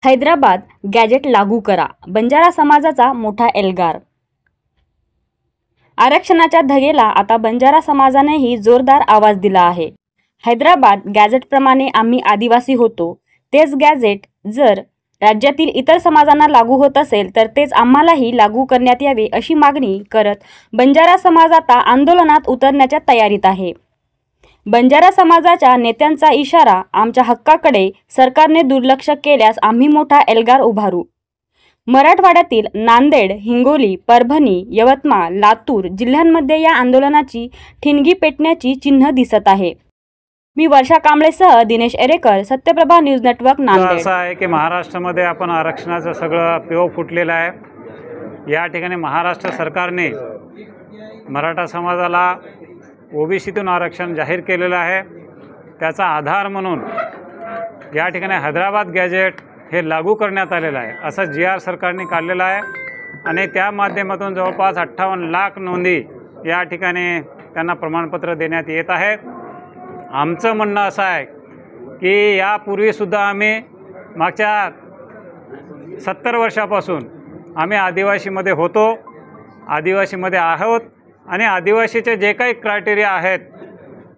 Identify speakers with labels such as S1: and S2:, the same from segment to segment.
S1: Hyderabad gadget लागू करा, बंजारा समाजाचा मोठा एल्गार। आरक्षणाच्या धगेला आता बंजारा समाजानेही जोरदार आवाज दिला आहे। हैदराबाद गॅजेटप्रमाणे आम्ही आदिवासी होतो, तेच गॅजेट जर राज्यातील इतर समाजांना लागू होत असेल तर तेच आम्हालाही लागू करण्यात यावे अशी मागणी करत बंजारा समाज आता आंदोलनात उतरण्याच्या तयारीत आहे। बंजारा समाजाच्या नेत्यांचा इशारा, आमच्या हक्काकडे सरकारने दुर्लक्ष केल्यास आम्ही मोठा एल्गार उभारू। मराठवाड्यातील नांदेड, हिंगोली, परभणी, यवतमाळ, लातूर जिल्ह्यांमध्ये या आंदोलनाची ठिणगी पेटण्याची चिन्ह दिसत आहे। मी वर्षा कांबळेसह दिनेश एरेकर, सत्यप्रभा न्यूज नेटवर्क, नांदेड।
S2: असं आहे की महाराष्ट्रामध्ये आपण आरक्षणाचं सगळं पेव फुटलेलं आहे। या ठिकाणी महाराष्ट्र सरकारने मराठा समाजाला ओबीसीतून आरक्षण जाहीर केलेलं आहे। त्याचा आधार म्हणून या ठिकाणी हैदराबाद गॅजेट हे लागू करण्यात आलेलं आहे, असं GR सरकारने काढलेलं आहे आणि त्या माध्यमातून जवळपास 58 लाख नोंदी या ठिकाणी त्यांना प्रमाणपत्र देण्यात येत आहेत। आमचं म्हणणं असं आहे की यापूर्वीसुद्धा आम्ही मागच्या 70 वर्षापासून आम्ही आदिवासीमध्ये होतो, आदिवासीमध्ये आहोत आणि आदिवासीचे जे काही क्रायटेरिया आहेत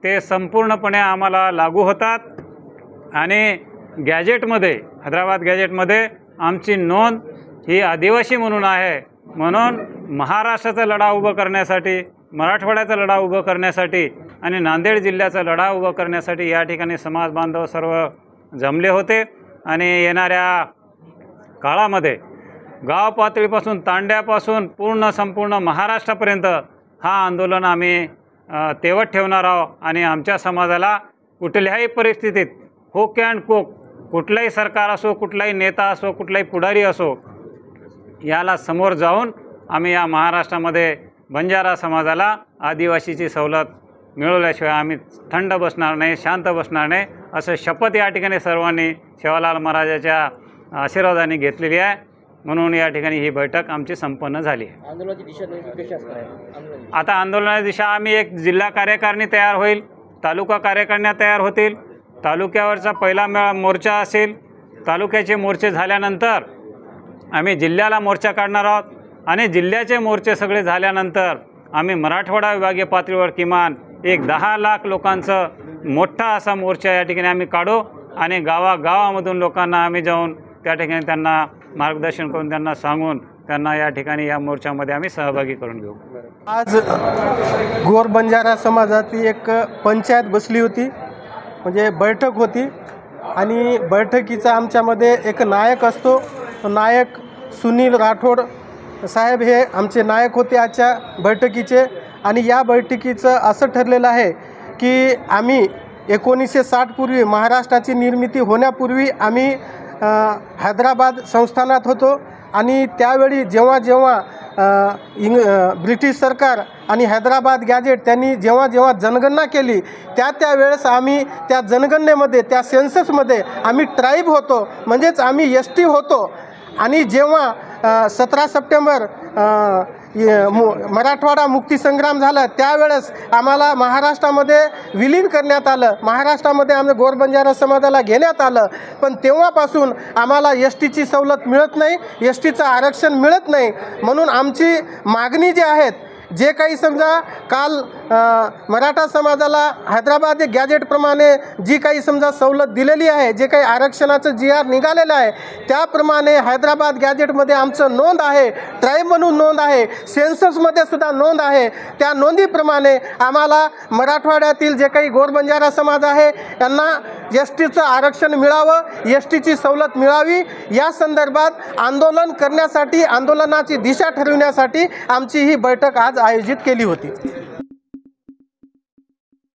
S2: ते संपूर्णपणे आम्हाला लागू होतात आणि गॅजेटमध्ये, हैदराबाद गॅजेटमध्ये आमची नोंद ही आदिवासी म्हणून आहे। म्हणून महाराष्ट्राचा लढा उभा करण्यासाठी, मराठवाड्याचा लढा उभा करण्यासाठी आणि नांदेड जिल्ह्याचा लढा उभा करण्यासाठी या ठिकाणी समाज बांधव सर्व जमले होते आणि येणाऱ्या काळामध्ये गाव पातळीपासून, तांड्यापासून संपूर्ण महाराष्ट्रापर्यंत हा आंदोलन आम्ही तेवत ठेवणार आहोत आणि आमच्या समाजाला कुठल्याही परिस्थितीत होक अँड कोक, कुठलाही सरकार असो, कुठलाही नेता असो, कुठलाही पुढारी असो, याला समोर जाऊन आम्ही या महाराष्ट्रामध्ये बंजारा समाजाला आदिवासीची सवलत मिळवल्याशिवाय आम्ही थंड बसणार नाही, शांत बसणार नाही, असं शपथ या ठिकाणी सर्वांनी सेवालाल महाराजाच्या आशीर्वादाने घेतलेली आहे। म्हणून या ठिकाणी ही बैठक आमची संपन्न झाली आहे।
S3: आंदोलनाची दिशा कशी असणार आहे?
S2: आता आंदोलनाची दिशा आम्ही एक जिल्हा कार्यकारिणी तयार होईल, तालुका कार्यकारिण्या तयार होतील, तालुक्यावरचा पहिला मोर्चा असेल, तालुक्याचे मोर्चे झाल्यानंतर आम्ही जिल्ह्याला मोर्चा काढणार आहोत आणि जिल्ह्याचे मोर्चे सगळे झाल्यानंतर आम्ही मराठवाडा विभागीय पातळीवर किमान एक 10 लाख लोकांचं मोठा असा मोर्चा या ठिकाणी आम्ही काढू आणि गावागावामधून लोकांना आम्ही जाऊन त्या ठिकाणी त्यांना मार्गदर्शन करून, त्यांना सांगून त्यांना या ठिकाणी या मोर्चामध्ये आम्ही सहभागी करून घेऊ।
S4: आज गोर बंजारा समाजाची एक पंचायत बसली होती, म्हणजे बैठक होती आणि बैठकीचा आमच्यामध्ये एक नायक असतो, नायक सुनील राठोड साहेब हे आमचे नायक होते आजच्या बैठकीचे। आणि या बैठकीचं असं ठरलेलं आहे की आम्ही 1960 पूर्वी, महाराष्ट्राची निर्मिती होण्यापूर्वी आम्ही हैदराबाद संस्थानात होतो आणि त्यावेळी जेव्हा ब्रिटिश सरकार आणि हैदराबाद गॅजेट त्यांनी जेव्हा जनगणना केली त्यावेळेस आम्ही त्या जनगणनेमध्ये, त्या सेन्ससमध्ये आम्ही ट्राईब होतो, म्हणजेच आम्ही ST होतो। आणि जेव्हा 17 सप्टेंबर मराठवाडा मुक्तीसंग्राम झाला त्यावेळेस आम्हाला महाराष्ट्रामध्ये विलीन करण्यात आलं, महाराष्ट्रामध्ये आम्ही गोर बंजारा समाजाला घेण्यात आलं। पण तेव्हापासून आम्हाला STची सवलत मिळत नाही, STचं आरक्षण मिळत नाही। म्हणून आमची मागणी जी आहेत, जे काही समजा काल मराठा समाजाला हैदराबाद गॅजेटप्रमाणे जी काही समजा सवलत दिलेली आहे, जे काही आरक्षणाचं GR निघालेलं आहे त्याप्रमाणे हैदराबाद गॅजेटमध्ये आमचं नोंद आहे, ट्राईब म्हणून नोंद आहे, सेन्ससमध्ये सुद्धा नोंद आहे। त्या नोंदीप्रमाणे आम्हाला मराठवाड्यातील जे काही गोर बंजारा समाज आहे त्यांना STचं आरक्षण मिळावं, STची सवलत मिळावी, या संदर्भात आंदोलन करण्यासाठी, आंदोलनाची दिशा ठरविण्यासाठी आमची ही बैठक आज आयोजित केली होती।